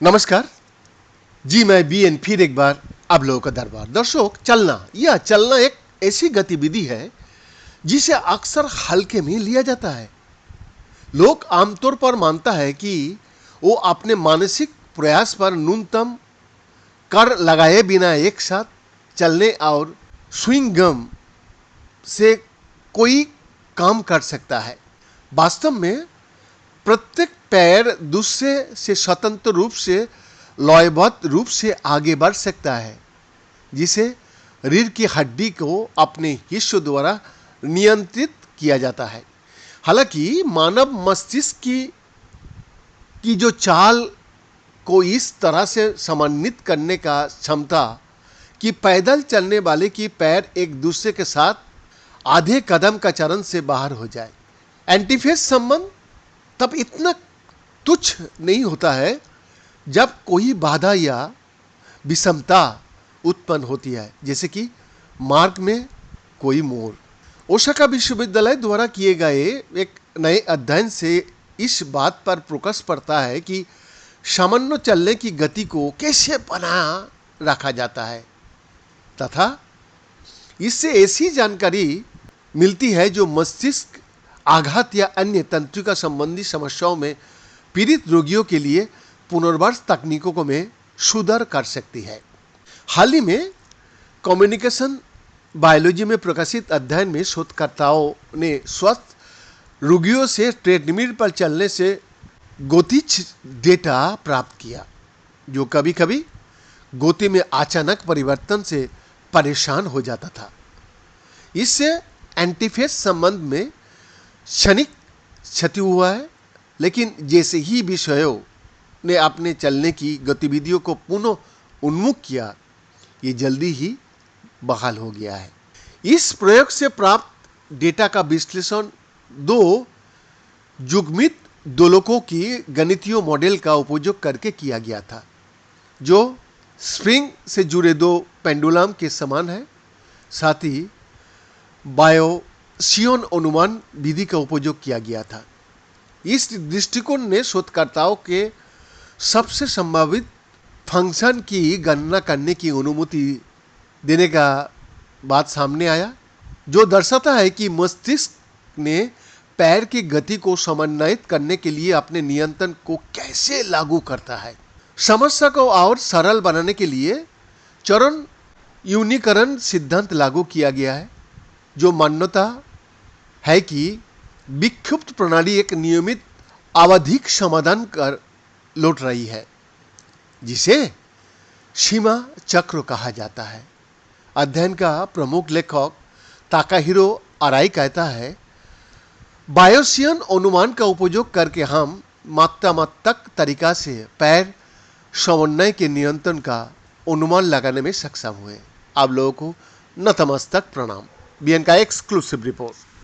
नमस्कार जी, मैं बीएन फिर एक बार आप लोगों का दरबार। दर्शक, चलना एक ऐसी गतिविधि है जिसे अक्सर हल्के में लिया जाता है। लोग आमतौर पर मानता है कि वो अपने मानसिक प्रयास पर न्यूनतम कर लगाए बिना एक साथ चलने और स्विंग गम से कोई काम कर सकता है। वास्तव में प्रत्येक पैर दूसरे से स्वतंत्र रूप से लयबद्ध रूप से आगे बढ़ सकता है, जिसे रीढ़ की हड्डी को अपने हिस्सों द्वारा नियंत्रित किया जाता है। हालांकि मानव मस्तिष्क की जो चाल को इस तरह से समन्वित करने का क्षमता कि पैदल चलने वाले की पैर एक दूसरे के साथ आधे कदम का चरण से बाहर हो जाए। एंटीफेस संबंध तब इतना तुच्छ नहीं होता है जब कोई बाधा या विषमता उत्पन्न होती है, जैसे कि मार्ग में कोई मोड़। ओसाका विश्वविद्यालय द्वारा किए गए एक नए अध्ययन से इस बात पर फोकस पड़ता है कि सामान्य चलने की गति को कैसे बना रखा जाता है तथा इससे ऐसी जानकारी मिलती है जो मस्तिष्क आघात या अन्य तंत्रिका संबंधी समस्याओं में पीड़ित रोगियों के लिए पुनर्वास तकनीकों में सुधार कर सकती है। हाल ही में कम्युनिकेशन बायोलॉजी में प्रकाशित अध्ययन में शोधकर्ताओं ने स्वस्थ रोगियों से ट्रेडमिल पर चलने से गतिज डेटा प्राप्त किया, जो कभी कभी गति में अचानक परिवर्तन से परेशान हो जाता था। इससे एंटीफेस संबंध में क्षणिक क्षति हुआ है, लेकिन जैसे ही विषयों ने अपने चलने की गतिविधियों को पुनः उन्मुख किया, ये जल्दी ही बहाल हो गया है। इस प्रयोग से प्राप्त डेटा का विश्लेषण दो युग्मित दोलकों की गणितीय मॉडल का उपयोग करके किया गया था, जो स्प्रिंग से जुड़े दो पेंडुलम के समान है। साथ ही बायोसियन अनुमान विधि का उपयोग किया गया था। इस दृष्टिकोण ने शोधकर्ताओं के सबसे संभावित फंक्शन की गणना करने की अनुमति देने का बात सामने आया, जो दर्शाता है कि मस्तिष्क ने पैर की गति को समन्वयित करने के लिए अपने नियंत्रण को कैसे लागू करता है। समस्या को और सरल बनाने के लिए चरण यूनिकरण सिद्धांत लागू किया गया है, जो मान्यता है कि विक्षुब्ध प्रणाली एक नियमित आवधिक समाधान कर लौट रही है, जिसे सीमा चक्र कहा जाता है। अध्ययन का प्रमुख लेखक ताकाहिरो अराई कहता है, बायोसियन अनुमान का उपयोग करके हम मात्रात्मक तरीका से पैर समन्वय के नियंत्रण का अनुमान लगाने में सक्षम हुए। आप लोगों को नतमस्तक प्रणाम। बीएन का एक्सक्लूसिव रिपोर्ट।